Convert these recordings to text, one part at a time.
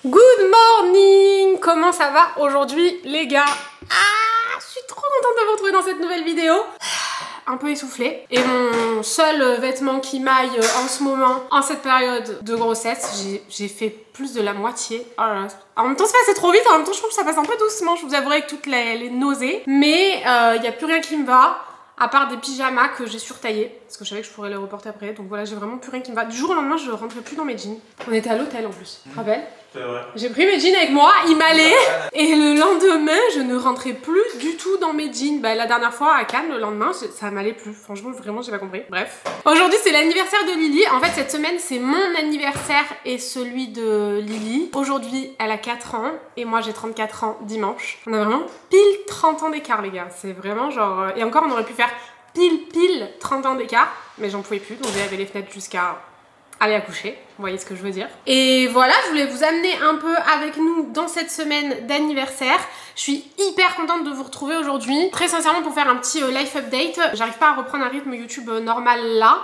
Good morning! Comment ça va aujourd'hui les gars? Je suis trop contente de vous retrouver dans cette nouvelle vidéo. Un peu essoufflée. Et mon seul vêtement qui m'aille en ce moment, en cette période de grossesse, j'ai fait plus de la moitié. Oh là là. En même temps c'est passé trop vite, en même temps je trouve que ça passe un peu doucement, je vous avouerai avec toutes les nausées. Mais il n'y a plus rien qui me va. À part des pyjamas que j'ai surtaillés, parce que je savais que je pourrais les reporter après. Donc voilà, j'ai vraiment plus rien qui me va. Du jour au lendemain, je rentrais plus dans mes jeans. On était à l'hôtel en plus, tu te rappelles? C'est vrai. J'ai pris mes jeans avec moi, ils m'allaient. Et le lendemain, je ne rentrais plus du tout dans mes jeans. Bah, la dernière fois à Cannes, le lendemain, ça m'allait plus. Franchement, vraiment, j'ai pas compris. Bref. Aujourd'hui, c'est l'anniversaire de Lily. En fait, cette semaine, c'est mon anniversaire et celui de Lily. Aujourd'hui, elle a 4 ans et moi, j'ai 34 ans dimanche. On a vraiment pile 30 ans d'écart, les gars. C'est vraiment genre... Et encore, on aurait pu faire pile 30 ans d'écart. Mais j'en pouvais plus, donc j'avais les fenêtres jusqu'à... aller accoucher, vous voyez ce que je veux dire. Et voilà, je voulais vous amener un peu avec nous dans cette semaine d'anniversaire. Je suis hyper contente de vous retrouver aujourd'hui. Très sincèrement, pour faire un petit life update, j'arrive pas à reprendre un rythme YouTube normal là.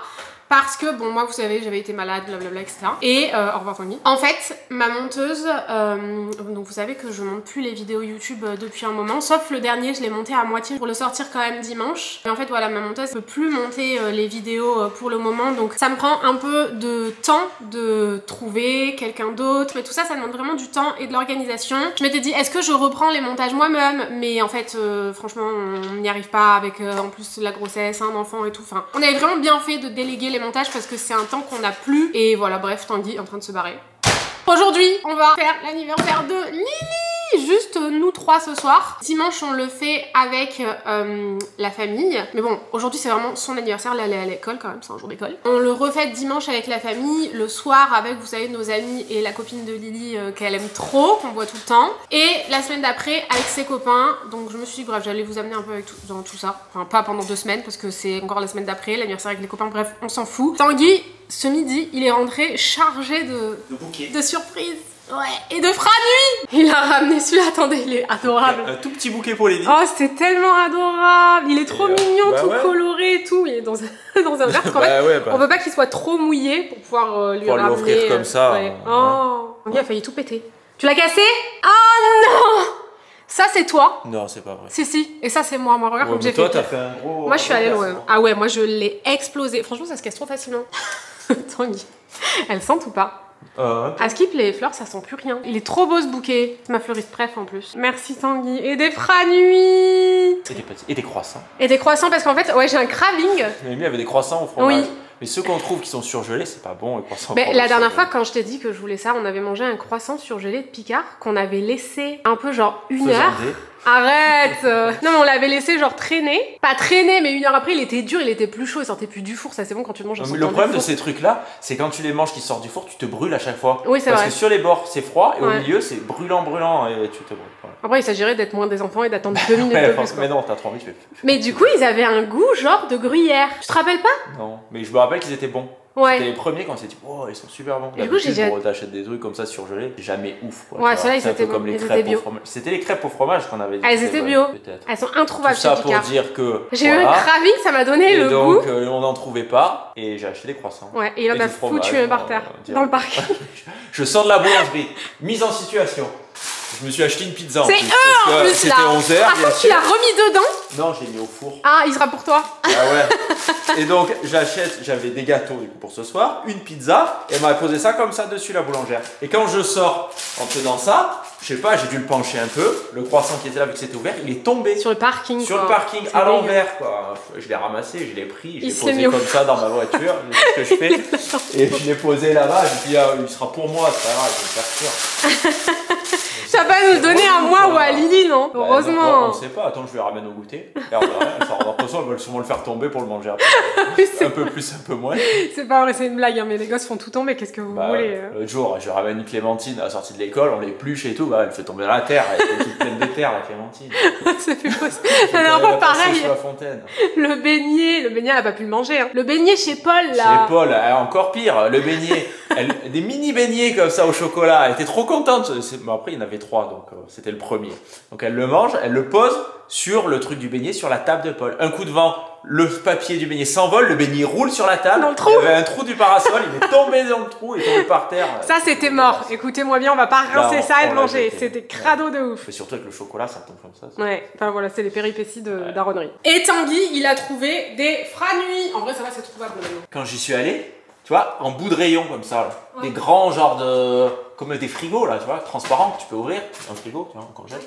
Parce que, bon, moi, vous savez, j'avais été malade, blablabla, etc. Et, au revoir famille. En fait, ma monteuse, donc vous savez que je monte plus les vidéos YouTube depuis un moment, sauf le dernier, je l'ai monté à moitié pour le sortir quand même dimanche. Et en fait, voilà, ma monteuse peut plus monter les vidéos pour le moment, donc ça me prend un peu de temps de trouver quelqu'un d'autre. Mais tout ça, ça demande vraiment du temps et de l'organisation. Je m'étais dit, est-ce que je reprends les montages moi-même? Mais en fait, franchement, on n'y arrive pas avec, en plus, la grossesse, un enfant et tout. Enfin, on avait vraiment bien fait de déléguer les montages parce que c'est un temps qu'on n'a plus. Et voilà, bref, Tanguy est en train de se barrer. Aujourd'hui, on va faire l'anniversaire de Lily. Juste nous trois ce soir. Dimanche, on le fait avec la famille. Mais bon, aujourd'hui, c'est vraiment son anniversaire. Là, elle est à l'école quand même, c'est un jour d'école. On le refait dimanche avec la famille. Le soir, avec, vous savez, nos amis et la copine de Lily qu'elle aime trop, qu'on voit tout le temps. Et la semaine d'après, avec ses copains. Donc, je me suis dit, bref, j'allais vous amener un peu avec dans tout ça. Enfin, pas pendant 2 semaines, parce que c'est encore la semaine d'après, l'anniversaire avec les copains. Bref, on s'en fout. Tanguy, ce midi, il est rentré chargé de surprises. Ouais, et de Franuit. Il a ramené celui-là, attendez, il est adorable. Un tout petit bouquet pour Lily. Oh, c'est tellement adorable. Il est trop mignon, bah tout ouais. coloré et tout. Il est dans un verre, parce qu'en fait, on veut pas qu'il soit trop mouillé pour pouvoir lui ramener. L'offrir comme ça. Ouais. Oh, il a failli tout péter. Tu l'as cassé? Oh non! Ça, c'est toi. Non, c'est pas vrai. Si. Et ça, c'est moi. Moi, regarde comme j'ai fait. Toi, t'as fait un gros... Moi, je suis allée loin. Ah ouais, moi, je l'ai explosé. Franchement, ça se casse trop facilement. Tanguy. Elles sentent ou pas? À Skip, les fleurs, ça sent plus rien. Il est trop beau ce bouquet. C'est ma fleuriste préf en plus. Merci Tanguy. Et des Franuits. Et des croissants. Et des croissants parce qu'en fait, ouais, j'ai un craving. Mimi avait des croissants au fromage. Oui. Mais ceux qu'on trouve qui sont surgelés, c'est pas bon, les croissants. Mais la dernière fois, quand je t'ai dit que je voulais ça, on avait mangé un croissant surgelé de Picard qu'on avait laissé un peu genre 1 heure. Arrête. Non mais on l'avait laissé genre traîner. Pas traîner, mais 1 heure après il était dur, il était plus chaud, il sortait plus du four. Ça c'est bon quand tu le manges. Le problème de ces trucs là, c'est quand tu les manges qui sortent du four, tu te brûles à chaque fois. Oui c'est vrai. Parce que sur les bords c'est froid et au milieu c'est brûlant et tu te brûles. Voilà. Après il s'agirait d'être moins des enfants et d'attendre 2 minutes de plus. Mais non, t'as trop envie, tu fais. Mais du coup ils avaient un goût genre de gruyère. Tu te rappelles pas? Non, mais je me rappelle qu'ils étaient bons. Ouais. C'était les premiers quand on s'est dit, oh, ils sont super bons. Et du coup, j'ai déjà... t'achètes des trucs comme ça surgelés, jamais ouf. Quoi, ouais, ceux-là, ils étaient comme les crêpes au fromage. C'était les crêpes au fromage qu'on avait dit. Elles étaient bio. Elles sont introuvables. Tout ça pour dire que. J'ai eu un craving, ça m'a donné le goût. Et donc, on n'en trouvait pas. Et j'ai acheté des croissants. Ouais, et il en a foutu un par terre. Dans le parc. Je sors de la boulangerie. Mise en situation. Je me suis acheté une pizza en plus. C'est eux en plus là. C'était 11h. Ah, toi, tu l'as remis dedans? Non, je l'ai mis au four. Ah, il sera pour toi. Ah ouais. Et donc, j'avais des gâteaux du coup pour ce soir, une pizza, et elle m'a posé ça comme ça dessus la boulangère. Et quand je sors en tenant ça, je sais pas, j'ai dû le pencher un peu. Le croissant qui était là, vu que c'était ouvert, il est tombé. Sur le parking. Sur le parking, à l'envers quoi. Je l'ai ramassé, je l'ai pris, je l'ai posé comme ça dans ma voiture. C'est ce que je fais. Et je l'ai posé là-bas, je me dis, ah, il sera pour moi, c'est pas grave, je vais le faire sûr. Tu vas pas nous donner à moi ou à Lily, non? Bah, heureusement. On sait pas, attends, je lui ramène au goûter. Et on verra, l'impression qu'elle va sûrement le faire tomber pour le manger après. Un peu plus, un peu moins. C'est pas vrai, c'est une blague, hein, mais les gosses font tout tomber, qu'est-ce que vous voulez? L'autre jour, je ramène une clémentine à la sortie de l'école, on l'épluche et tout, bah, elle me fait tomber dans la terre, elle était toute pleine de terre, la clémentine. Ça fait faux. La dernière fois, pareil. Sur la fontaine. Le beignet, elle a pas pu le manger. Hein. Le beignet chez Paul, là. Chez Paul, encore pire, le beignet. Des mini beignets comme ça au chocolat. Elle était trop contente. Bon, après, il y en avait 3, donc c'était le premier. Donc elle le mange, elle le pose sur le truc du beignet, sur la table de Paul. Un coup de vent, le papier du beignet s'envole, le beignet roule sur la table. Dans le trou. Il y avait un trou du parasol, il est tombé dans le trou, il est tombé par terre. Ça, c'était mort. Écoutez-moi bien, on va pas rincer ça et le manger. C'était crado de ouf. Mais surtout avec le chocolat, ça tombe comme ça. Ouais, enfin voilà, c'est les péripéties d'Aronnerie. Et Tanguy, il a trouvé des franuis. En vrai, ça va, c'est trouvable maintenant. Quand j'y suis allé, tu vois, en bout de rayon comme ça, là. Ouais. Des grands genres de... comme des frigos, là, tu vois, transparents, que tu peux ouvrir. Un frigo, tu vois, on congèle.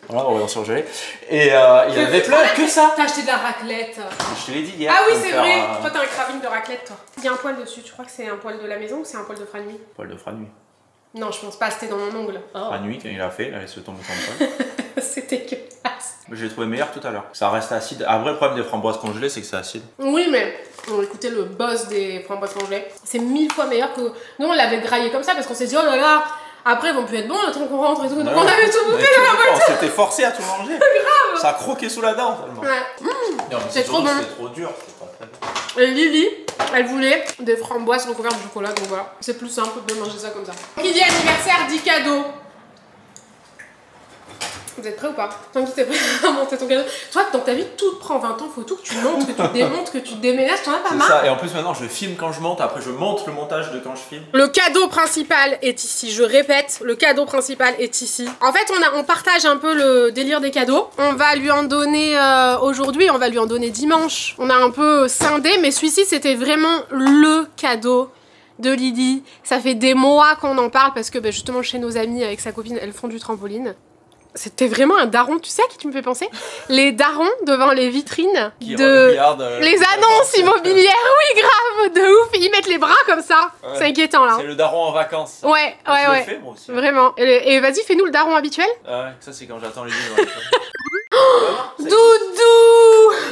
Voilà, on va en surgeler. Et il y en avait plein, que ça. T'as acheté de la raclette. Je te l'ai dit hier. Ah oui, c'est vrai. Toi, t'as un craving de raclette, toi. Il y a un poil dessus. Tu crois que c'est un poil de la maison ou c'est un poil de franuis? Poil de franuis. Non, je pense pas, c'était dans mon ongle. Franuis, quand il a fait, il a laissé tomber son poil. C'était dégueulasse. J'ai trouvé meilleur tout à l'heure. Ça reste acide. Un vrai problème des framboises congelées, c'est que c'est acide. Oui, mais écoutez, le boss des framboises congelées, c'est 1000 fois meilleur que... Nous, on l'avait graillé comme ça parce qu'on s'est dit, oh là là, après, ils vont plus être bons le temps qu'on rentre et tout. Donc, on avait tout bouffé dans la voiture. On s'était forcé à tout manger. Grave. Ça a croqué sous la dent tellement. Ouais. C'est trop bon. C'est trop dur. C'est pas très bon. Et Lily, elle voulait des framboises recouvertes de chocolat, donc voilà. C'est plus simple de manger ça comme ça. Qui dit anniversaire dit cadeau. Vous êtes prêts ou pas? Tanguy, t'es prêt à monter ton cadeau? Toi, dans ta vie, tout prend 20 ans, faut tout que tu montes, que tu démontes, que tu déménages, t'en as pas marre? C'est ça, et en plus maintenant je filme quand je monte, après je monte le montage de quand je filme. Le cadeau principal est ici, je répète, le cadeau principal est ici. En fait, on partage un peu le délire des cadeaux. On va lui en donner aujourd'hui, on va lui en donner dimanche. On a un peu scindé, mais celui-ci c'était vraiment le cadeau de Lily. Ça fait des mois qu'on en parle parce que bah, justement chez nos amis avec sa copine, elles font du trampoline. C'était vraiment un daron, tu sais à qui tu me fais penser? Les darons devant les vitrines les annonces immobilières, oui grave, de ouf, ils mettent les bras comme ça, ouais. C'est inquiétant là. C'est le daron en vacances. Ça. Ouais, ouais. Fais, moi aussi, vraiment. Et vas-y, fais-nous le daron habituel. Ouais, ça c'est quand j'attends les livres.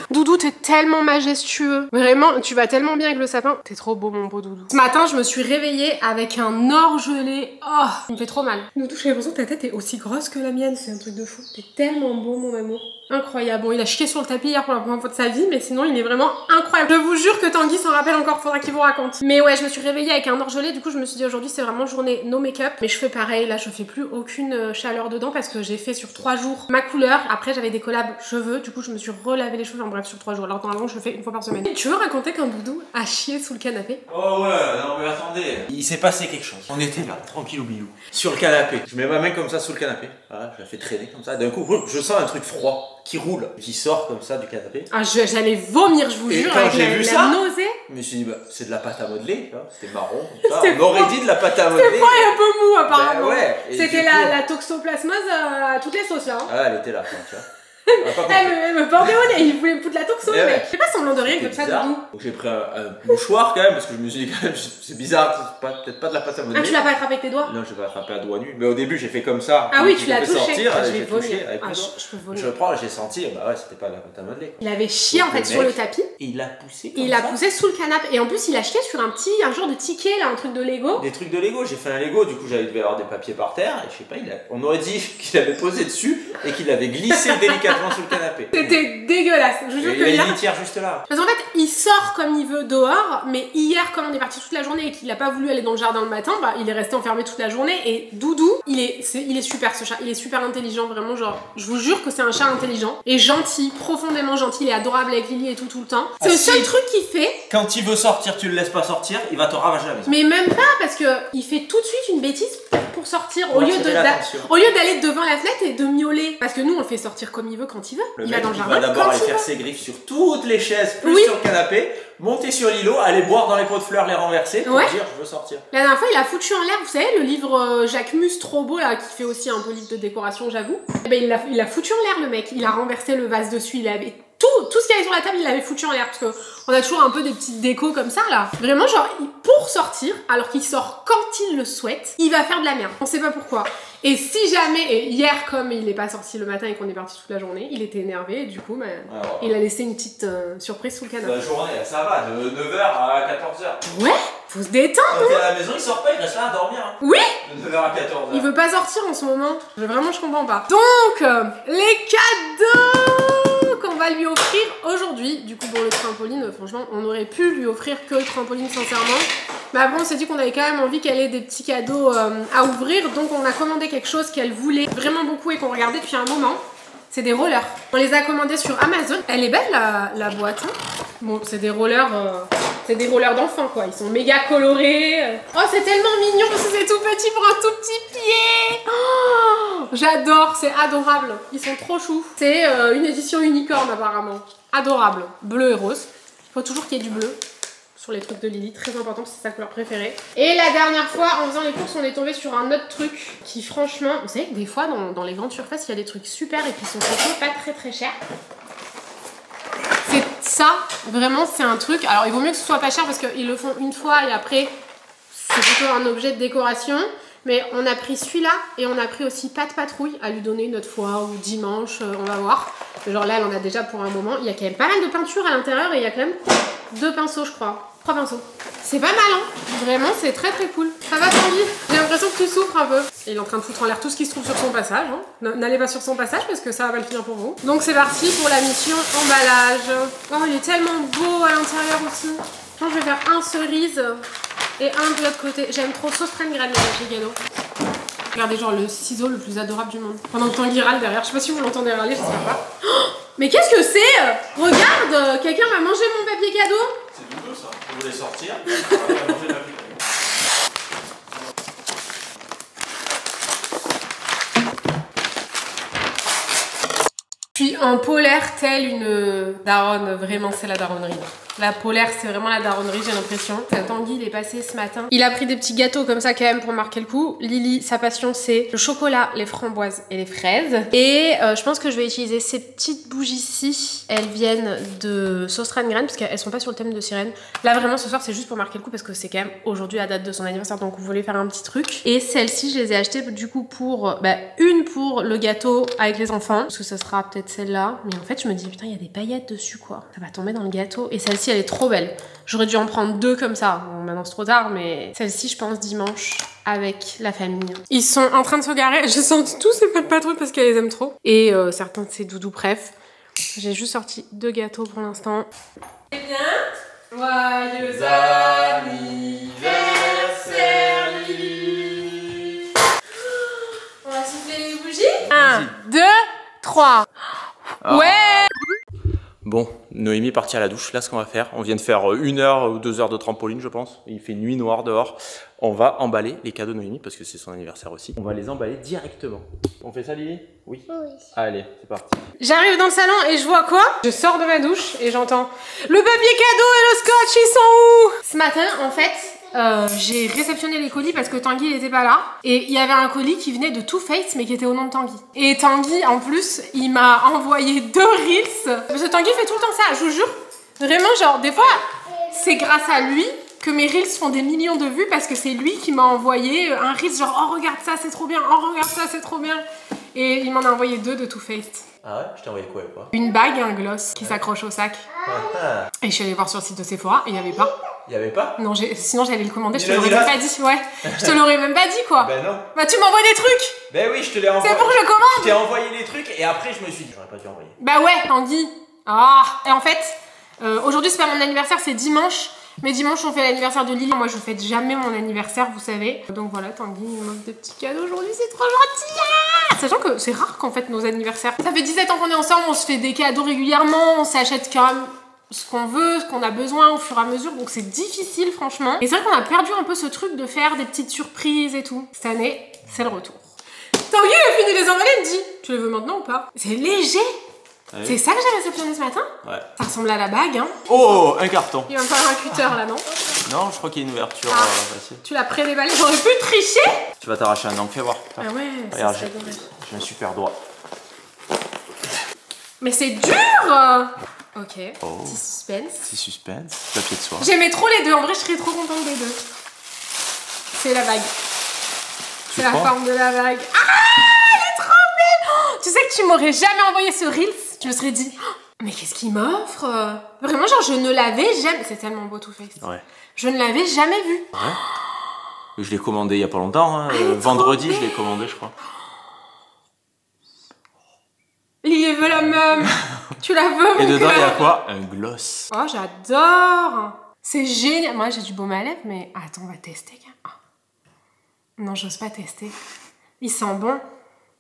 Doudou, t'es tellement majestueux. Vraiment, tu vas tellement bien avec le sapin. T'es trop beau, mon beau Doudou. Ce matin, je me suis réveillée avec un orgelé. Oh, il me fait trop mal. Doudou, j'ai l'impression que ta tête est aussi grosse que la mienne. C'est un truc de fou. T'es tellement beau, mon amour. Incroyable. Bon, il a chié sur le tapis hier pour la première fois de sa vie, mais sinon, il est vraiment incroyable. Je vous jure que Tanguy s'en rappelle encore. Faudra qu'il vous raconte. Mais ouais, je me suis réveillée avec un orgelé. Du coup, je me suis dit aujourd'hui, c'est vraiment journée no make-up. Mais je fais pareil. Là, je fais plus aucune chaleur dedans parce que j'ai fait sur 3 jours ma couleur. Après, j'avais des collabs cheveux. Du coup, je me suis relavé les cheveux. Enfin bref, sur 3 jours. Alors, normalement, je le fais une fois par semaine. Tu veux raconter qu'un Doudou a chié sous le canapé? Oh ouais, non mais attendez. Il s'est passé quelque chose. On était là, tranquille ou bilou. Sur le canapé. Je mets ma main comme ça sous le canapé. Voilà, je la fais traîner comme ça. D'un coup, je sens un truc froid qui roule, qui sort comme ça du canapé. Ah, j'allais vomir, je vous jure. Quand j'ai vu ça, nausée. Je me suis dit, bah, c'est de la pâte à modeler. C'était marron. Ça. On aurait dit de la pâte à modeler. C'était froid et un peu mou, apparemment. Ben ouais. C'était la toxoplasmose à toutes les sauces, là. Hein. Ah, elle était là, tu vois. Elle me pendait au nez, il voulait me foutre la toxo, le mec. Fais pas semblant de rien comme ça, Doudou. Donc j'ai pris un mouchoir quand même, parce que je me suis dit quand même, c'est bizarre, c'est peut-être pas de la pâte à modeler. Ah, tu l'as pas attrapé avec tes doigts? Non, je l'ai pas attrapé à doigts nus, mais au début j'ai fait comme ça. Ah oui, tu l'as touché. Sortir, je vais vomir. Je peux vomir. Je prends, j'ai senti, bah ouais, c'était pas de la pâte à modeler. Il avait chié en fait sur le tapis. Et il l'a poussé. Il l'a poussé sous le canapé. Et en plus, il a chié sur un genre de ticket, là, un truc de Lego. Des trucs de Lego, j'ai fait un Lego, du coup j'avais devait avoir des papiers par terre, et je sais pas, on aurait dit qu'il avait posé dessus et qu'il avait glissé délicatement sous le canapé. C'était dégueulasse. Je vous jure que il y a une litière juste là. Parce qu'en fait, il sort comme il veut dehors, mais hier, comme on est parti toute la journée et qu'il a pas voulu aller dans le jardin le matin, bah il est resté enfermé toute la journée. Et Doudou, il est super ce chat. Il est super intelligent, vraiment. Genre, je vous jure que c'est un chat intelligent et gentil, profondément gentil. Il est adorable avec Lily et tout le temps. C'est le seul truc qu'il fait. Quand il veut sortir, tu le laisses pas sortir, il va te ravager la maison. Mais même pas, parce que il fait tout de suite une bêtise pour sortir au lieu d'aller devant la fenêtre et de miauler. Parce que nous, on le fait sortir comme il veut quand il veut. Il va dans le jardin. Il va d'abord aller faire ses griffes sur toutes les chaises, plus sur le canapé, monter sur l'îlot, aller boire dans les pots de fleurs, les renverser pour dire je veux sortir. La dernière fois, il a foutu en l'air, vous savez, le livre Jacques Mus trop beau là, qui fait aussi un peu livre de décoration, j'avoue. Eh ben, il l'a foutu en l'air le mec. Il a renversé le vase dessus. Il avait tout ce qu'il y avait sur la table, il l'avait foutu en l'air parce que on a toujours un peu des petites décos comme ça là. Vraiment genre pour sortir, alors qu'il sort quand il le souhaite, il va faire de la merde. On sait pas pourquoi. Et si jamais, et hier comme il est pas sorti le matin et qu'on est parti toute la journée, il était énervé et du coup il a laissé une petite surprise sous le canapé. La journée, ça va, de 9h à 14h. Ouais, faut se détendre. Quand t'es à la maison, il sort pas, il reste là à dormir. Hein. Oui. De 9h à 14h. Il veut pas sortir en ce moment. Vraiment, je comprends pas. Donc, les cadeaux qu'on va va lui offrir aujourd'hui. Du coup, pour le trampoline, franchement, on aurait pu lui offrir que le trampoline, sincèrement. Mais après, on s'est dit qu'on avait quand même envie qu'elle ait des petits cadeaux à ouvrir. Donc, on a commandé quelque chose qu'elle voulait vraiment beaucoup et qu'on regardait depuis un moment. C'est des rollers. On les a commandés sur Amazon. Elle est belle la boîte. Hein. Bon, c'est des rollers d'enfants quoi. Ils sont méga colorés. Oh, c'est tellement mignon parce que c'est tout petit pour un tout petit pied. Oh, j'adore, c'est adorable. Ils sont trop choux. C'est une édition unicorne apparemment. Adorable. Bleu et rose. Il faut toujours qu'il y ait du bleu sur les trucs de Lily, très important, c'est sa couleur préférée. Et la dernière fois, en faisant les courses, on est tombé sur un autre truc qui franchement, vous savez que des fois dans les grandes surfaces, il y a des trucs super et qui sont franchement pas très chers. C'est ça, vraiment, c'est un truc. Alors, il vaut mieux que ce soit pas cher parce qu'ils le font une fois et après, c'est plutôt un objet de décoration. Mais on a pris celui-là et on a pris aussi Pat Patrouille à lui donner une autre fois ou dimanche, on va voir. Genre là, elle en a déjà pour un moment. Il y a quand même pas mal de peinture à l'intérieur et il y a quand même 2 pinceaux, je crois. 3 pinceaux. C'est pas mal, hein. Vraiment, c'est très cool. Ça va, Tanguy? J'ai l'impression que tu souffres un peu. Il est en train de foutre en l'air tout ce qui se trouve sur son passage. Hein. N'allez pas sur son passage parce que ça va mal finir pour vous. Donc c'est parti pour la mission emballage. Oh, il est tellement beau à l'intérieur aussi. Moi, je vais faire un cerise et un de l'autre côté. J'aime trop sauce crème granule chez Gano. Regardez, genre le ciseau le plus adorable du monde. Pendant que Tanguy râle derrière. Je sais pas si vous l'entendez râler, j'espère pas. Oh, mais qu'est-ce que c'est? Regarde, quelqu'un m'a mangé mon papier cadeau. C'est doudou ça. Vous voulez sortir? On va manger le papier cadeau. Puis un polaire tel une daronne, vraiment c'est la daronnerie. La polaire c'est vraiment la daronnerie, j'ai l'impression. Tanguy il est passé ce matin. Il a pris des petits gâteaux comme ça quand même pour marquer le coup. Lily, sa passion c'est le chocolat, les framboises et les fraises. Et je pense que je vais utiliser ces petites bougies-ci. Elles viennent de Sauce Graine parce qu'elles sont pas sur le thème de sirène. Là vraiment ce soir c'est juste pour marquer le coup parce que c'est quand même aujourd'hui la date de son anniversaire donc on voulait faire un petit truc. Et celles-ci je les ai achetées du coup pour une pour le gâteau avec les enfants parce que ça sera peut-être celle-là. Mais en fait je me dis putain il y a des paillettes dessus quoi. Ça va tomber dans le gâteau. Et celle-ci elle est trop belle. J'aurais dû en prendre 2 comme ça. Bon, maintenant c'est trop tard, mais celle-ci, je pense dimanche avec la famille. Ils sont en train de se garer. Je sens tous ces Pat Patrouille parce qu'elle les aime trop. Et certains de ces doudous, bref. J'ai juste sorti 2 gâteaux pour l'instant. Eh bien, joyeux anniversaire, Lily. On va souffler les bougies. 1, 2, 3. Ouais. Bon, Noémie est partie à la douche. Là, ce qu'on va faire, on vient de faire 1 heure ou 2 heures de trampoline, je pense. Il fait nuit noire dehors. On va emballer les cadeaux de Noémie parce que c'est son anniversaire aussi. On va les emballer directement. On fait ça, Lily? Oui. Oui. Allez, c'est parti. J'arrive dans le salon et je vois quoi? Je sors de ma douche et j'entends le papier cadeau et le scotch, ils sont où? Ce matin, en fait, j'ai réceptionné les colis parce que Tanguy il était pas là et il y avait un colis qui venait de Too Faced mais qui était au nom de Tanguy. Et Tanguy en plus il m'a envoyé 2 reels parce que Tanguy fait tout le temps ça, je vous jure. Vraiment genre des fois c'est grâce à lui que mes reels font des millions de vues parce que c'est lui qui m'a envoyé un reel genre oh regarde ça c'est trop bien, oh regarde ça c'est trop bien. Et il m'en a envoyé 2 de Too Faced. Ah ouais? Je t'ai envoyé quoi? Une bague et un gloss qui s'accroche au sac. Et je suis allée voir sur le site de Sephora et il n'y avait pas. Il y avait pas? Non, sinon j'allais le commander, je te l'aurais même pas dit, ouais. Je te l'aurais même pas dit quoi. Ben non. Bah tu m'envoies des trucs. Ben oui, je te l'ai envoyé. C'est pour que je commande. Je t'ai envoyé les trucs et après je me suis dit, j'aurais pas dû envoyer. Bah ouais, Tanguy. Ah. Et en fait, aujourd'hui c'est pas mon anniversaire, c'est dimanche. Mais dimanche on fait l'anniversaire de Lily. Moi je fête jamais mon anniversaire, vous savez. Donc voilà, Tanguy il m'offre des petits cadeaux aujourd'hui, c'est trop gentil. Ah, sachant que c'est rare qu'en fait nos anniversaires. Ça fait 17 ans qu'on est ensemble, on se fait des cadeaux régulièrement, on s'achète quand même ce qu'on veut, ce qu'on a besoin au fur et à mesure, donc c'est difficile franchement. Et c'est vrai qu'on a perdu un peu ce truc de faire des petites surprises et tout. Cette année, c'est le retour. Tanguy il a fini les emballer, il me dit tu les veux maintenant ou pas? C'est léger. Ah oui. C'est ça que j'ai réceptionné ce matin? Ouais. Ça ressemble à la bague, hein. Oh, un carton. Il va me falloir un cutter là, non? Non, je crois qu'il y a une ouverture facile. Tu l'as pré-déballé, j'aurais pu tricher. Tu vas t'arracher un ongle, fais voir. Ah ouais, regarde, j'ai un super doigt. Mais c'est dur. Ok, oh. Petit suspense. Petit suspense, papier de soie. J'aimais trop les deux, en vrai je serais trop contente des deux. C'est la bague. C'est la forme de la bague. Ah, elle est trop belle. Oh, tu sais que tu m'aurais jamais envoyé ce Reels. Je me serais dit, oh, mais qu'est-ce qu'il m'offre? Vraiment genre je ne l'avais jamais... C'est tellement beau Too Faced. Ouais. Je ne l'avais jamais vu. Ouais. Je l'ai commandé il y a pas longtemps, hein. Vendredi je l'ai commandé je crois. Lily veut la même. Tu la veux, Et mon dedans, il y a cœur? quoi? Un gloss. Oh, j'adore. C'est génial. Moi, j'ai du baume à lèvres, mais attends, on va tester. Ah. Non, j'ose pas tester. Il sent bon.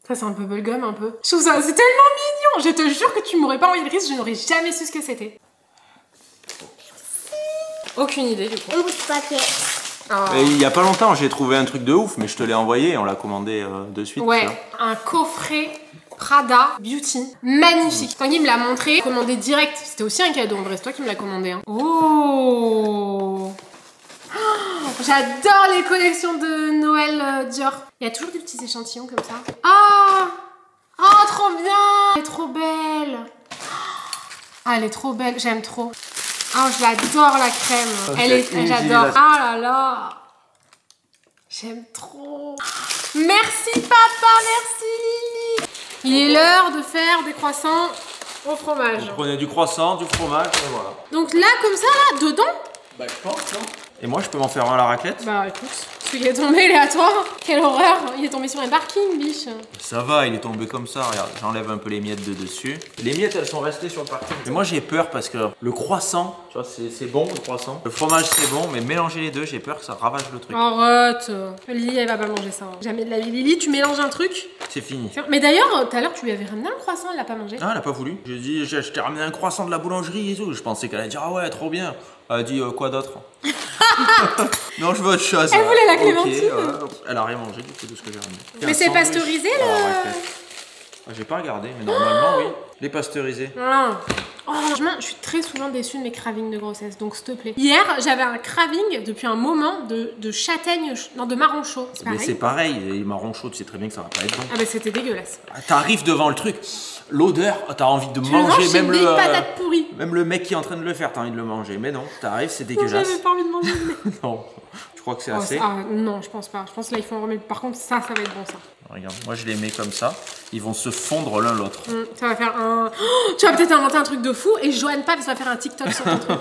Ça, c'est un peu bubblegum, un peu. Je trouve ça, c'est tellement mignon. Je te jure que tu m'aurais pas envoyé le risque, je n'aurais jamais su ce que c'était. Aucune idée, du coup. Un bout de papier. Oh. Et il y a pas longtemps, j'ai trouvé un truc de ouf, mais je te l'ai envoyé et on l'a commandé de suite. Ouais, ça. un coffret Prada Beauty. Magnifique. Tanguy me l'a montré, commandé direct. C'était aussi un cadeau, en vrai, c'est toi qui me l'as commandé. Hein. Oh, j'adore les collections de Noël Dior. Il y a toujours des petits échantillons comme ça. Ah, oh, trop bien. Elle est trop belle. Ah, elle est trop belle, j'aime trop. Oh, je l'adore la crème. J'adore. Ah là là. J'aime trop. Merci papa, merci. Il est l'heure de faire des croissants au fromage. Vous prenez du croissant, du fromage, et voilà. Donc là, comme ça, là, dedans. Bah, je pense, non? Et moi, je peux m'en faire un à la raclette? Bah écoute, celui qui est tombé, il est à toi. Quelle horreur. Il est tombé sur un parking, biche. Ça va, il est tombé comme ça, regarde, j'enlève un peu les miettes de dessus. Les miettes, elles sont restées sur le parking. Mais moi, j'ai peur parce que le croissant, tu vois, c'est bon, le croissant. Le fromage, c'est bon, mais mélanger les deux, j'ai peur que ça ravage le truc. Arrête. Lily, elle va pas manger ça. Jamais de la vie. Lily, tu mélanges un truc. C'est fini. Mais d'ailleurs, tout à l'heure, tu lui avais ramené un croissant, elle l'a pas mangé. Ah, elle a pas voulu. J'ai dit, je t'ai ramené un croissant de la boulangerie et tout. Je pensais qu'elle allait dire, ah ouais, trop bien. Elle a dit, quoi d'autre? Non, je veux autre chose. Elle voulait la Ok, clémentine. elle a rien mangé du coup de ce que j'ai ramené. Mais c'est pasteurisé, Ah, le... ouais, j'ai pas regardé, mais normalement, oui. Les pasteurisés. Ah. Oh, franchement, je suis très souvent déçue de mes cravings de grossesse, donc s'il te plaît. Hier, j'avais un craving depuis un moment de châtaigne, non, de marron chaud. C'est Mais pareil. c'est pareil, les marrons chauds, tu sais très bien que ça va pas être bon. Ah bah c'était dégueulasse. T'arrives devant le truc, l'odeur, t'as envie de Tu le manger, manges, c'est même une le. patate pourrie. Même le mec qui est en train de le faire, t'as envie de le manger. Mais non, t'arrives, c'est Non, dégueulasse. j'avais pas envie de manger. Non, je crois que c'est Oh, assez. non, je pense pas. Je pense que là, il faut en remettre. Par contre, ça va être bon, ça. Regarde, moi je les mets comme ça, ils vont se fondre l'un l'autre. Ça va faire un... Oh, tu vas peut-être inventer un truc de fou et Johan Pap va faire un TikTok sur ton truc.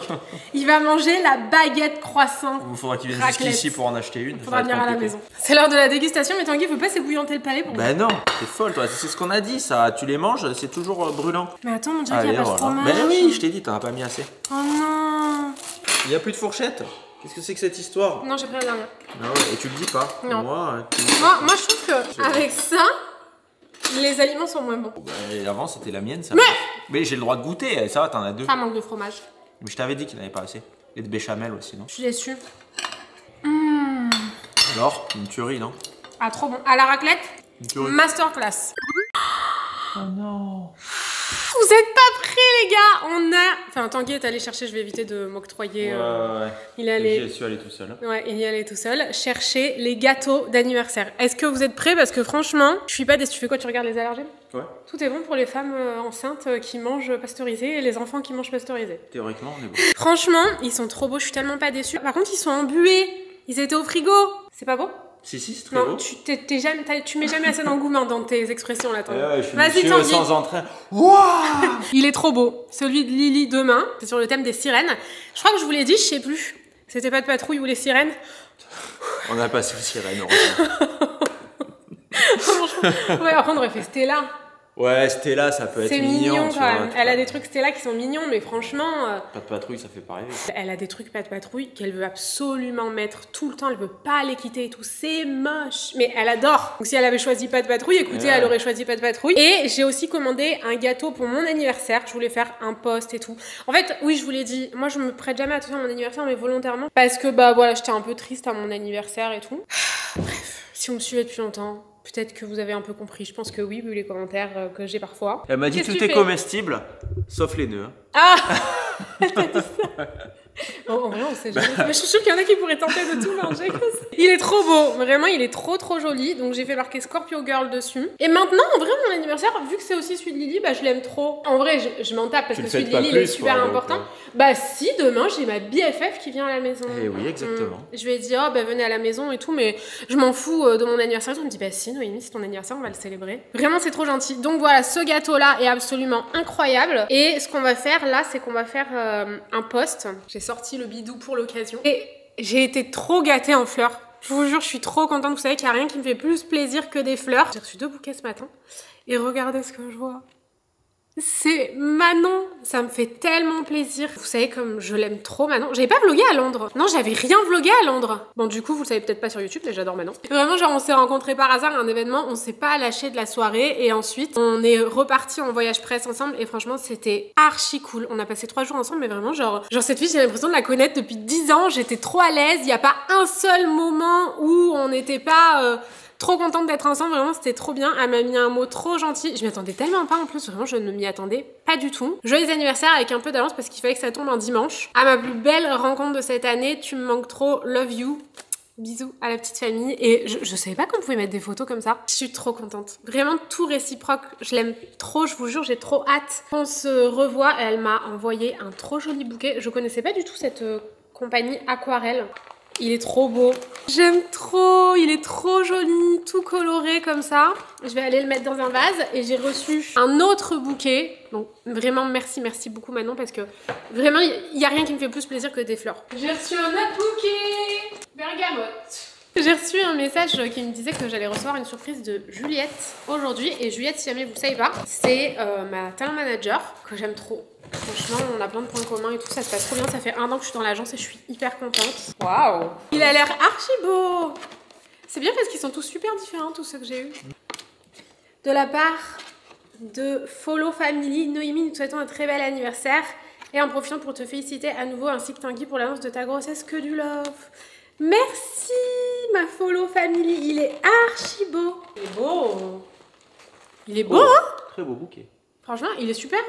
Il va manger la baguette croissant. Il faudra qu'il vienne raclette. jusqu'ici pour en acheter une. Il faudra venir à la maison. C'est l'heure de la dégustation, mais Tanguy veut pas s'ébouillanter le palais pour moi. Ben non, t'es folle toi, c'est ce qu'on a dit ça. Tu les manges, c'est toujours brûlant. Mais attends, on dirait qu'il n'y a pas de fromage. Ben oui, je t'ai dit, t'en as pas mis assez. Oh non. Il y a plus de fourchette. Qu'est-ce que c'est que cette histoire? Non, j'ai pris la dernière. Ah ouais, et tu le dis pas. Non. Moi, Moi, je trouve que avec ça, les aliments sont moins bons. Ben, avant c'était la mienne, ça. Mais j'ai le droit de goûter, ça va, t'en as deux. Ça manque de fromage. Mais je t'avais dit qu'il n'y en avait pas assez. Et de béchamel aussi, non? Je suis déçue. Alors, une tuerie, non? Ah, trop bon. À la raclette, Une tuerie. masterclass. Oh non. Vous êtes pas prêts, les gars. On a... Enfin, Tanguy est allé chercher, je vais éviter de m'octroyer. Ouais. Il est allé... J'y suis allé tout seul. Ouais, il y allait tout seul chercher les gâteaux d'anniversaire. Est-ce que vous êtes prêts? Parce que franchement, je suis pas déçue. Tu fais quoi? Tu regardes les allergènes? Ouais. Tout est bon pour les femmes enceintes qui mangent pasteurisé et les enfants qui mangent pasteurisé. Théoriquement, on est bon. Franchement, ils sont trop beaux, je suis tellement pas déçue. Par contre, ils sont embués. Ils étaient au frigo. C'est pas beau? Si, c'est très Non, beau. tu mets jamais assez d'engouement dans tes expressions là, Tanguy. Ouais, je suis Vas-y, monsieur Tanguy. sans entrain. Wouah. Il est trop beau. Celui de Lily demain, c'est sur le thème des sirènes. Je crois que je vous l'ai dit, je sais plus. C'était pas de patrouille ou les sirènes? On a passé le sirène, heureusement. Ouais, après on aurait fait Stella. Ouais, Stella, ça peut être C'est mignon. mignon tu quand vois, même. tu Elle a vois. des trucs Stella qui sont mignons, mais franchement... Pas de patrouille, ça fait pas rêver. Elle a des trucs pas de patrouille qu'elle veut absolument mettre tout le temps, elle veut pas les quitter et tout, c'est moche. Mais elle adore. Donc si elle avait choisi pas de patrouille, écoutez, Ouais. elle aurait choisi pas de patrouille. Et j'ai aussi commandé un gâteau pour mon anniversaire, je voulais faire un post et tout. En fait, oui, je vous l'ai dit, moi je me prête jamais attention à mon anniversaire, mais volontairement. Parce que bah voilà, j'étais un peu triste à mon anniversaire et tout. Bref, si vous me suivez depuis longtemps... Peut-être que vous avez un peu compris, je pense que oui, vu les commentaires que j'ai parfois. Elle m'a dit Qu'est-ce tout que est tu fais? comestible, sauf les nœuds. Ah. Elle t'a dit ça. En vrai, on sait jamais. Mais je suis sûre qu'il y en a qui pourraient tenter de tout manger comme ça. Il est trop beau, vraiment, il est trop joli. Donc j'ai fait marquer Scorpio Girl dessus. Et maintenant, en vrai, mon anniversaire, vu que c'est aussi celui de Lily, bah je l'aime trop. En vrai, je m'en tape parce Tu que le celui de fêtes pas Lily, il est plus, super quoi, donc, important. Bah si, demain, j'ai ma BFF qui vient à la maison. Eh oui, exactement. Je lui ai dit, oh bah venez à la maison et tout, mais je m'en fous de mon anniversaire. Elle me dit, bah si, Noémie, c'est ton anniversaire, on va le célébrer. Vraiment, c'est trop gentil. Donc voilà, ce gâteau-là est absolument incroyable. Et ce qu'on va faire là, c'est qu'on va faire un post. J'ai sorti le bidou pour l'occasion. Et j'ai été trop gâtée en fleurs. Je vous jure, je suis trop contente. Vous savez qu'il n'y a rien qui me fait plus plaisir que des fleurs. J'ai reçu 2 bouquets ce matin. Et regardez ce que je vois. C'est Manon, ça me fait tellement plaisir. Vous savez comme je l'aime trop Manon. J'avais pas vlogué à Londres. Non, j'avais rien vlogué à Londres. Bon du coup, vous le savez peut-être pas sur YouTube, mais j'adore Manon. Vraiment genre on s'est rencontrés par hasard à un événement, on s'est pas lâché de la soirée et ensuite on est reparti en voyage presse ensemble et franchement c'était archi cool. On a passé 3 jours ensemble mais vraiment genre cette fille j'ai l'impression de la connaître depuis 10 ans. J'étais trop à l'aise, il y a pas un seul moment où on n'était pas... trop contente d'être ensemble, vraiment c'était trop bien. Elle m'a mis un mot trop gentil. Je m'y attendais tellement pas en plus, vraiment je ne m'y attendais pas du tout. Joyeux anniversaire avec un peu d'avance parce qu'il fallait que ça tombe un dimanche. À ma plus belle rencontre de cette année, tu me manques trop, love you. Bisous à la petite famille. Et je savais pas qu'on pouvait mettre des photos comme ça. Je suis trop contente. Vraiment tout réciproque. Je l'aime trop, je vous jure, j'ai trop hâte qu'on se revoie. Elle m'a envoyé un trop joli bouquet. Je connaissais pas du tout cette compagnie Aquarelle. Il est trop beau. J'aime trop, il est trop joli, tout coloré comme ça. Je vais aller le mettre dans un vase et j'ai reçu un autre bouquet. Donc vraiment merci beaucoup Manon parce que vraiment il n'y a rien qui me fait plus plaisir que des fleurs. J'ai reçu un autre bouquet, bergamote. J'ai reçu un message qui me disait que j'allais recevoir une surprise de Juliette aujourd'hui. Et Juliette, si jamais vous ne savez pas, c'est ma talent manager que j'aime trop. Franchement, on a plein de points communs et tout, ça se passe trop bien. Ça fait 1 an que je suis dans l'agence et je suis hyper contente. Waouh! Il a l'air archi beau! C'est bien parce qu'ils sont tous super différents, tous ceux que j'ai eus. De la part de Follow Family, Noémie, nous te souhaitons un très bel anniversaire. Et en profitant pour te féliciter à nouveau ainsi que Tanguy pour l'annonce de ta grossesse, que du love! Merci ma Follow Family, il est archi beau. Il est beau. Il est beau, hein? Très beau bouquet. Franchement, il est super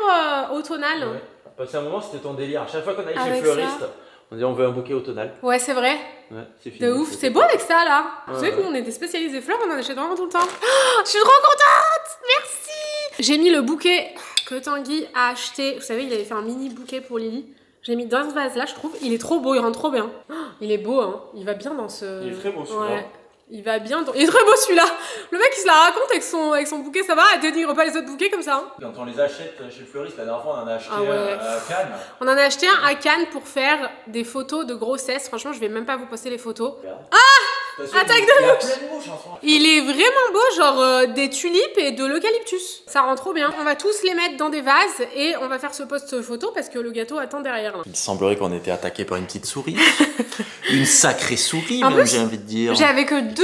automnal. Ouais. Parce qu'à un moment, c'était ton délire. À chaque fois qu'on allait chez le fleuriste, on disait on veut un bouquet automnal. Ouais, c'est vrai. Ouais, c'est fini. De ouf, c'est beau avec ça là. Vous savez que nous on était spécialisés fleurs, on en achète vraiment tout le temps. Oh, je suis trop contente. Merci. J'ai mis le bouquet que Tanguy a acheté. Vous savez, il avait fait un mini bouquet pour Lily. J'ai mis dans ce vase là, je trouve. Il est trop beau, il rentre trop bien. Oh, il est beau, hein. Il va bien dans ce... Il est très beau celui-là. Ouais. Il va bien dans... Il est très beau celui-là. Le mec il se la raconte avec son bouquet, ça va. Elle dénigre pas les autres bouquets comme ça. Hein. Quand on les achète chez le fleuriste, la dernière fois on en a acheté à Cannes. On en a acheté un à Cannes pour faire des photos de grossesse. Franchement, je vais même pas vous poster les photos. Attaque de mouche. Il est vraiment beau, genre des tulipes et de l'eucalyptus. Ça rend trop bien. On va tous les mettre dans des vases et on va faire ce post photo parce que le gâteau attend derrière. Là. Il semblerait qu'on était attaqué par une petite souris. Une sacrée souris, même j'ai envie de dire. J'avais que 2.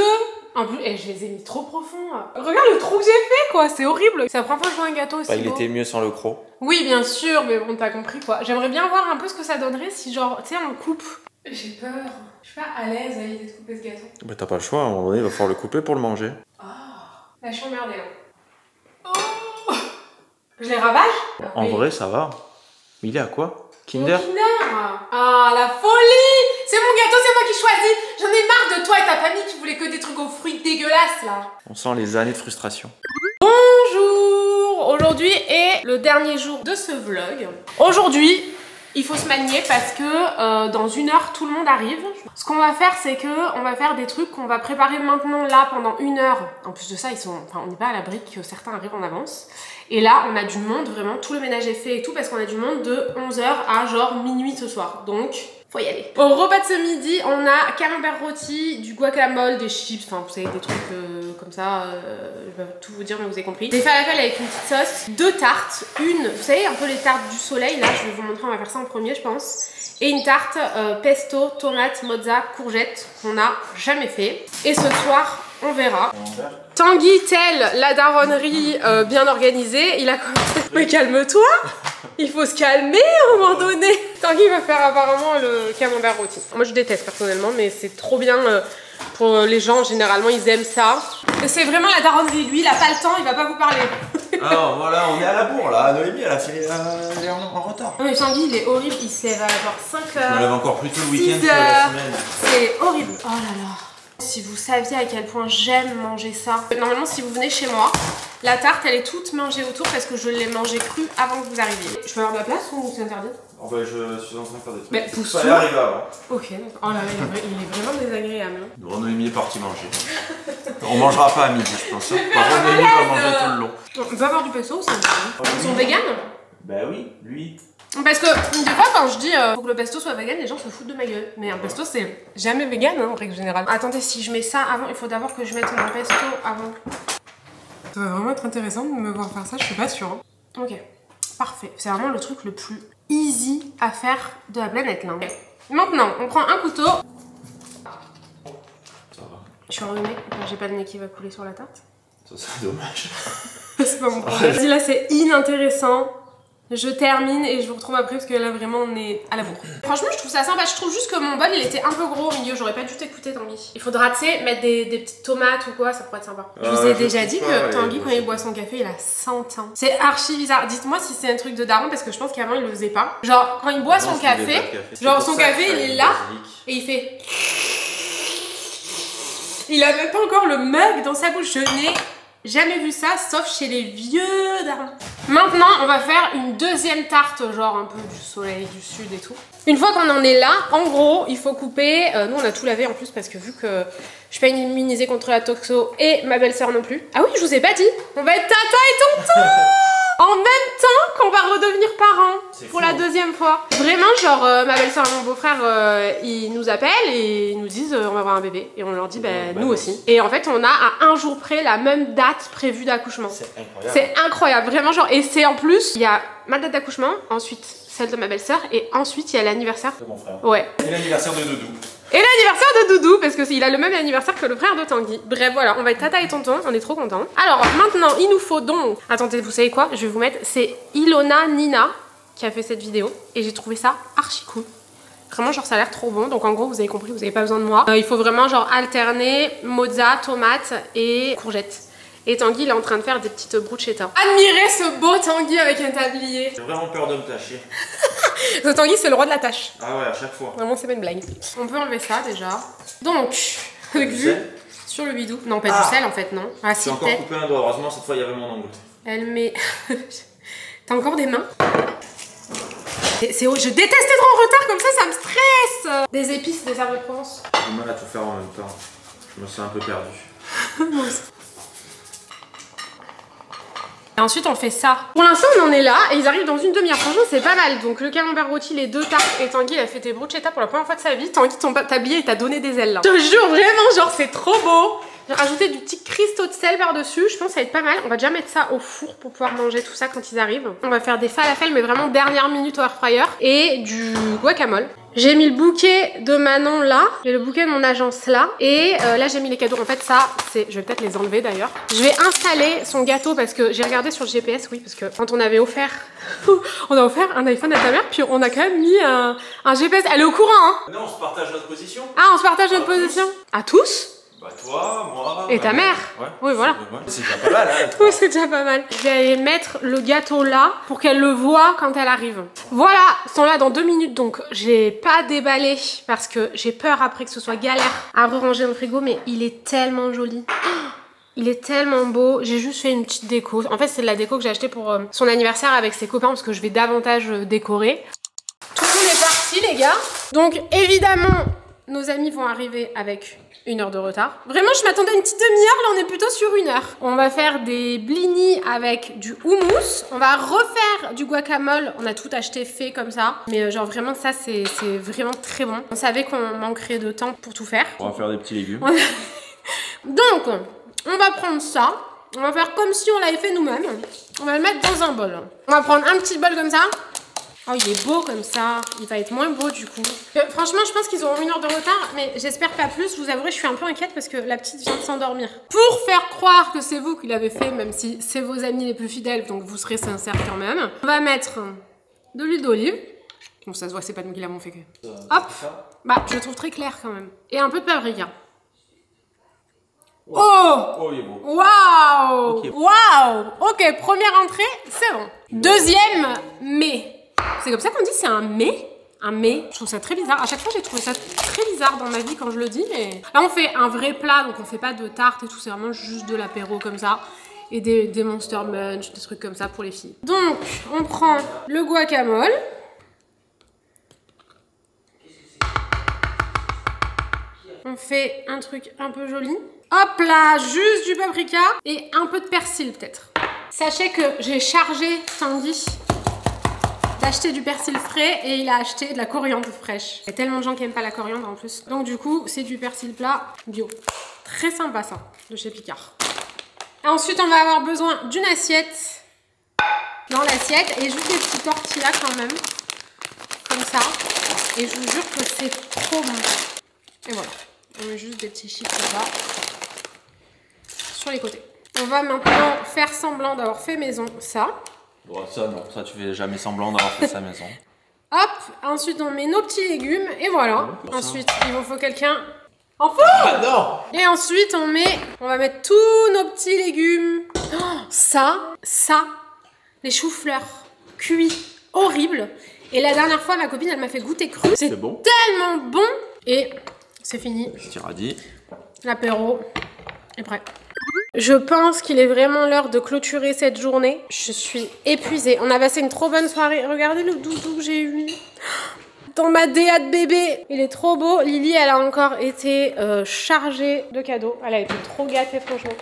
En plus, je les ai mis trop profond. Regarde le trou que j'ai fait, quoi. C'est horrible. C'est la première fois que je vois un gâteau aussi. Il était mieux sans le croc. Oui, bien sûr, mais bon, t'as compris quoi. J'aimerais bien voir un peu ce que ça donnerait si, genre, tu sais, on coupe. J'ai peur. Je suis pas à l'aise à l'idée de couper ce gâteau. Bah, t'as pas le choix, à un moment donné, il va falloir le couper pour le manger. Oh, là, je suis emmerdée là. Oh, je les ravage? En vrai, ça va. Mais il est à quoi? Kinder? Kinder. Ah, la folie! C'est mon gâteau, c'est moi qui choisis. J'en ai marre de toi et ta famille qui voulait que des trucs aux fruits dégueulasses là. On sent les années de frustration. Bonjour! Aujourd'hui est le dernier jour de ce vlog. Aujourd'hui, il faut se manier parce que dans 1 heure, tout le monde arrive. Ce qu'on va faire, c'est que on va faire des trucs qu'on va préparer maintenant là pendant 1 heure. En plus de ça, on n'est pas à l'abri que certains arrivent en avance. Et là, on a du monde, vraiment, tout le ménage est fait et tout parce qu'on a du monde de 11h à genre minuit ce soir. Donc, faut y aller. Au repas de ce midi, on a camembert rôti, du guacamole, des chips, enfin vous savez des trucs comme ça, je vais tout vous dire mais vous avez compris. Des falafels avec une petite sauce, 2 tartes, vous savez un peu les tartes du soleil, là je vais vous montrer, on va faire ça en premier je pense. Et une tarte pesto, tomate, mozza, courgette qu'on n'a jamais fait. Et ce soir, on verra. Tanguy, tel la daronnerie bien organisée, il a commencé... Mais calme-toi. Il faut se calmer à un moment donné. Tanguy va faire apparemment le camembert rôti. Moi je déteste personnellement, mais c'est trop bien pour les gens. Généralement ils aiment ça. C'est vraiment la daronnerie. Lui il a pas le temps, il va pas vous parler. Alors voilà, on est à la bourre là. Noémie elle a fait elle est en retard. Non mais Tanguy il est horrible, il se lève à genre 5h. Je me lève encore plus tôt le week-end que la semaine. C'est horrible. Oh là là. Si vous saviez à quel point j'aime manger ça. Normalement si vous venez chez moi, la tarte elle est toute mangée autour parce que je l'ai mangée crue avant que vous arriviez. Je peux avoir de la place ou c'est interdit? Oh bah je suis en train de faire des trucs. Mais pousse ça arrive avant. Ok, d'accord. Oh là là, il est vraiment désagréable. Bon, Noémie est partie manger. On mangera pas à midi je pense. Par contre Noémie va manger tout le long. On peut avoir du pesto ou c'est Ils sont véganes? Bah oui, lui. Parce que des fois quand je dis faut que le pesto soit vegan, les gens se foutent de ma gueule. Mais un pesto c'est jamais vegan hein, en règle générale. Attendez, si je mets ça avant, il faut d'abord que je mette mon pesto avant. Ça va vraiment être intéressant de me voir faire ça, je suis pas sûre. Hein. Ok. parfait. C'est vraiment le truc le plus easy à faire de la planète là. Okay. Maintenant, on prend un couteau. Ça va. Je suis enrhumée, j'ai pas de nez qui va couler sur la tarte. Ça serait dommage. C'est pas mon problème. Vas-y, là c'est inintéressant. Je termine et je vous retrouve après parce que là vraiment on est à la bourre. Franchement je trouve ça sympa, je trouve juste que mon bol il était un peu gros au milieu, j'aurais pas dû t'écouter Tanguy. Il faudra tu sais mettre des petites tomates ou quoi, ça pourrait être sympa. Je vous ai déjà dit que Tanguy quand il boit son café il a 100 ans. C'est archi bizarre, dites-moi si c'est un truc de daron parce que je pense qu'avant il le faisait pas. Genre quand il boit son café, genre son café il est là et il fait... Il a même pas encore le mug dans sa bouche, je n'ai jamais vu ça sauf chez les vieux darons. Maintenant, on va faire une deuxième tarte, genre un peu du soleil, du sud et tout. Une fois qu'on en est là, en gros, il faut couper... nous, on a tout lavé en plus parce que vu que je suis pas immunisée contre la toxo et ma belle-sœur non plus. Ah oui, je vous ai pas dit, on va être tata et tonton en même temps qu'on va redevenir parents pour la deuxième fois. Vraiment, genre, ma belle-sœur et mon beau-frère, ils nous appellent et ils nous disent on va avoir un bébé. Et on leur dit, nous aussi. Et en fait, on a à un jour près la même date prévue d'accouchement. C'est incroyable. C'est incroyable, vraiment, genre, et c'est en plus, il y a ma date d'accouchement, ensuite celle de ma belle-sœur, et ensuite il y a l'anniversaire de mon frère. Ouais. Et l'anniversaire de Doudou. Et l'anniversaire de Doudou, parce qu'il a le même anniversaire que le frère de Tanguy. Bref, voilà, on va être tata et tonton, on est trop contents. Alors, maintenant, il nous faut donc... Attendez, vous savez quoi? Je vais vous mettre... C'est Ilona Nina qui a fait cette vidéo, et j'ai trouvé ça archi cool. Vraiment, genre, ça a l'air trop bon. Donc, en gros, vous avez compris, vous n'avez pas besoin de moi. Il faut vraiment, genre, alterner mozza, tomate et courgettes. Et Tanguy, il est en train de faire des petites bruschetta. Admirez ce beau Tanguy avec un tablier. J'ai vraiment peur de me tâcher. Ce Tanguy, c'est le roi de la tâche. Ah ouais, à chaque fois. Vraiment, c'est pas une blague. On peut enlever ça déjà. Donc, vu sur le bidou. Non, pas du sel en fait, non. Ah, si, j'ai encore coupé un doigt. Heureusement, cette fois, il y avait mon ongle. Elle met. T'as encore des mains? Je déteste être en retard comme ça me stresse. Des épices, des herbes de Provence. J'ai du mal à tout faire en même temps. Je me sens un peu perdu. Moi aussi. Et ensuite on fait ça. Pour l'instant on en est là et ils arrivent dans une demi-heure. Franchement c'est pas mal. Donc le camembert rôti, les deux tartes et Tanguy il a fait des bruschetta pour la première fois de sa vie. Tanguy ton tablier il t'a donné des ailes là. Je te jure vraiment genre c'est trop beau. J'ai rajouté du petit cristaux de sel par dessus. Je pense que ça va être pas mal. On va déjà mettre ça au four pour pouvoir manger tout ça quand ils arrivent. On va faire des falafels mais vraiment dernière minute au air fryer. Et du guacamole. J'ai mis le bouquet de Manon là, j'ai le bouquet de mon agence là, et là j'ai mis les cadeaux. En fait ça, c'est, je vais peut-être les enlever d'ailleurs. Je vais installer son gâteau parce que j'ai regardé sur le GPS, oui, parce que quand on avait offert, on a offert un iPhone à ta mère, puis on a quand même mis un GPS. Elle est au courant, hein? Non, on se partage notre position. Ah, on se partage notre position? À tous? Bah toi, moi... Et ta mère? Ouais. Oui, voilà. C'est déjà pas mal, hein. Oui, c'est déjà pas mal. Je vais aller mettre le gâteau là pour qu'elle le voie quand elle arrive. Voilà, ils sont là dans 2 minutes, donc j'ai pas déballé parce que j'ai peur après que ce soit galère à ranger dans le frigo, mais il est tellement joli. Il est tellement beau. J'ai juste fait une petite déco. En fait, c'est de la déco que j'ai acheté pour son anniversaire avec ses copains parce que je vais davantage décorer. Tout le monde est parti, les gars. Donc, évidemment, nos amis vont arriver avec 1 heure de retard. Vraiment, je m'attendais à une petite demi-heure, là on est plutôt sur 1 heure. On va faire des blinis avec du houmous. On va refaire du guacamole. On a tout acheté fait comme ça. Mais genre vraiment ça, c'est vraiment très bon. On savait qu'on manquerait de temps pour tout faire. On va faire des petits légumes. Donc, on va prendre ça. On va faire comme si on l'avait fait nous-mêmes. On va le mettre dans un bol. On va prendre un petit bol comme ça. Oh, il est beau comme ça. Il va être moins beau du coup. Franchement, je pense qu'ils auront 1 heure de retard, mais j'espère pas plus. Je vous avouerai, je suis un peu inquiète parce que la petite vient de s'endormir. Pour faire croire que c'est vous qui l'avez fait, même si c'est vos amis les plus fidèles, donc vous serez sincères quand même. On va mettre de l'huile d'olive. Bon, ça se voit que c'est pas nous qui l'avons fait que. Hop. Bah, je le trouve très clair quand même. Et un peu de paprika. Oh, il est beau. Waouh. Okay. Waouh. Ok, première entrée, c'est bon. Deuxième, mais. C'est comme ça qu'on dit, c'est un mets. Un mets. Je trouve ça très bizarre. À chaque fois, j'ai trouvé ça très bizarre dans ma vie quand je le dis. Mais là, on fait un vrai plat, donc on fait pas de tarte et tout. C'est vraiment juste de l'apéro comme ça. Et des Monster Munch, des trucs comme ça pour les filles. Donc, on prend le guacamole. On fait un truc un peu joli. Hop là, juste du paprika et un peu de persil peut-être. Sachez que j'ai chargé Tanguy d'acheter du persil frais et il a acheté de la coriandre fraîche. Il y a tellement de gens qui n'aiment pas la coriandre en plus. Donc du coup, c'est du persil plat bio. Très sympa ça, de chez Picard. Ensuite, on va avoir besoin d'une assiette dans l'assiette et juste des petits tortillas quand même. Comme ça. Et je vous jure que c'est trop bon. Et voilà. On met juste des petits chips là-bas. Sur les côtés. On va maintenant faire semblant d'avoir fait maison ça. Bon, ça non, ça tu fais jamais semblant d'avoir fait sa maison. Hop, ensuite on met nos petits légumes et voilà. Ensuite, il vous faut quelqu'un en feu. Ah non. Et ensuite on va mettre tous nos petits légumes. Oh, ça, les choux-fleurs cuits, horribles. Et la dernière fois, ma copine, elle m'a fait goûter cru. C'est bon. Tellement bon. Et c'est fini. Je t'ai dit. L'apéro est prêt. Je pense qu'il est vraiment l'heure de clôturer cette journée. Je suis épuisée. On a passé une trop bonne soirée. Regardez le doudou que j'ai eu dans ma DA de bébé. Il est trop beau. Lily, elle a encore été chargée de cadeaux. Elle a été trop gâtée, franchement.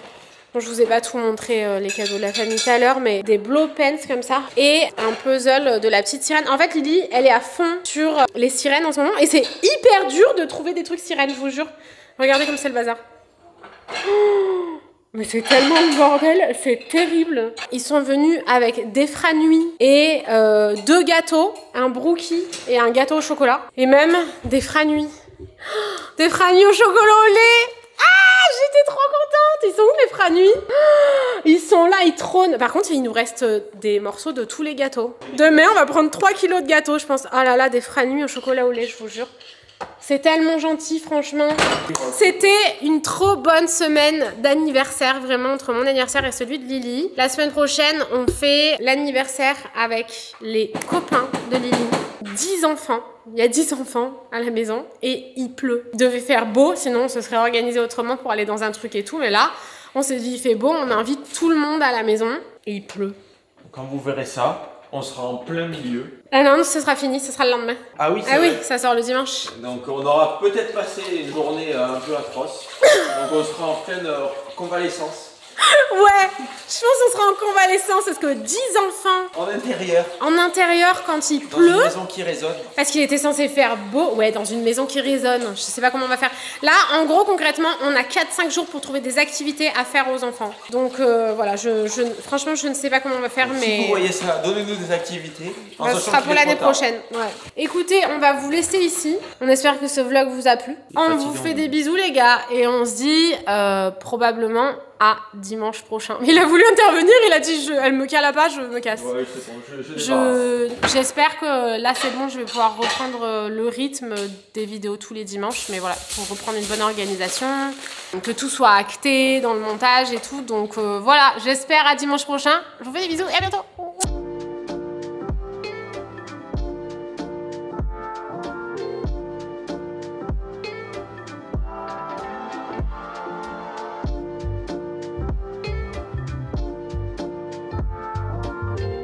Bon, je vous ai pas tout montré les cadeaux de la famille tout à l'heure, mais des blow pens comme ça et un puzzle de la petite sirène. En fait, Lily, elle est à fond sur les sirènes en ce moment et c'est hyper dur de trouver des trucs sirènes, je vous jure. Regardez comme c'est le bazar. Oh, mais c'est tellement le bordel, c'est terrible. Ils sont venus avec des franuis et 2 gâteaux, un brookie et un gâteau au chocolat. Et même des franuis. Des franuis au chocolat au lait. Ah, j'étais trop contente. Ils sont où les franuis? Ils sont là, ils trônent. Par contre, il nous reste des morceaux de tous les gâteaux. Demain, on va prendre 3 kilos de gâteaux, je pense. Oh là là, des franuis au chocolat au lait, je vous jure. C'est tellement gentil, franchement. C'était une trop bonne semaine d'anniversaire, vraiment, entre mon anniversaire et celui de Lily. La semaine prochaine, on fait l'anniversaire avec les copains de Lily. 10 enfants. Il y a 10 enfants à la maison et il pleut. Il devait faire beau, sinon on se serait organisé autrement pour aller dans un truc et tout. Mais là, on s'est dit, il fait beau, on invite tout le monde à la maison et il pleut. Quand vous verrez ça, on sera en plein milieu. Ah non, ce sera fini, ce sera le lendemain. Ah oui, c'est ah vrai. oui, ça sort le dimanche. Donc on aura peut-être passé une journée un peu atroce. Donc on sera en pleine convalescence. Ouais, je pense qu'on sera en convalescence parce que 10 enfants en intérieur. En intérieur quand il dans pleut. Dans une maison qui résonne. Parce qu'il était censé faire beau. Ouais, dans une maison qui résonne. Je sais pas comment on va faire. Là, en gros, concrètement, on a 4-5 jours pour trouver des activités à faire aux enfants. Donc voilà, franchement, je ne sais pas comment on va faire. Donc, mais si vous voyez ça, donnez-nous des activités. Ce sera pour l'année prochaine. Ouais. Écoutez, on va vous laisser ici. On espère que ce vlog vous a plu. On vous fait des bisous, les gars. Et on se dit probablement à dimanche prochain. Il a voulu intervenir, il a dit elle me cale pas, je me casse. Ouais, c'est bon, j'espère que là c'est bon, je vais pouvoir reprendre le rythme des vidéos tous les dimanches, mais voilà, pour reprendre une bonne organisation, que tout soit acté dans le montage et tout, donc voilà, j'espère à dimanche prochain. Je vous fais des bisous et à bientôt.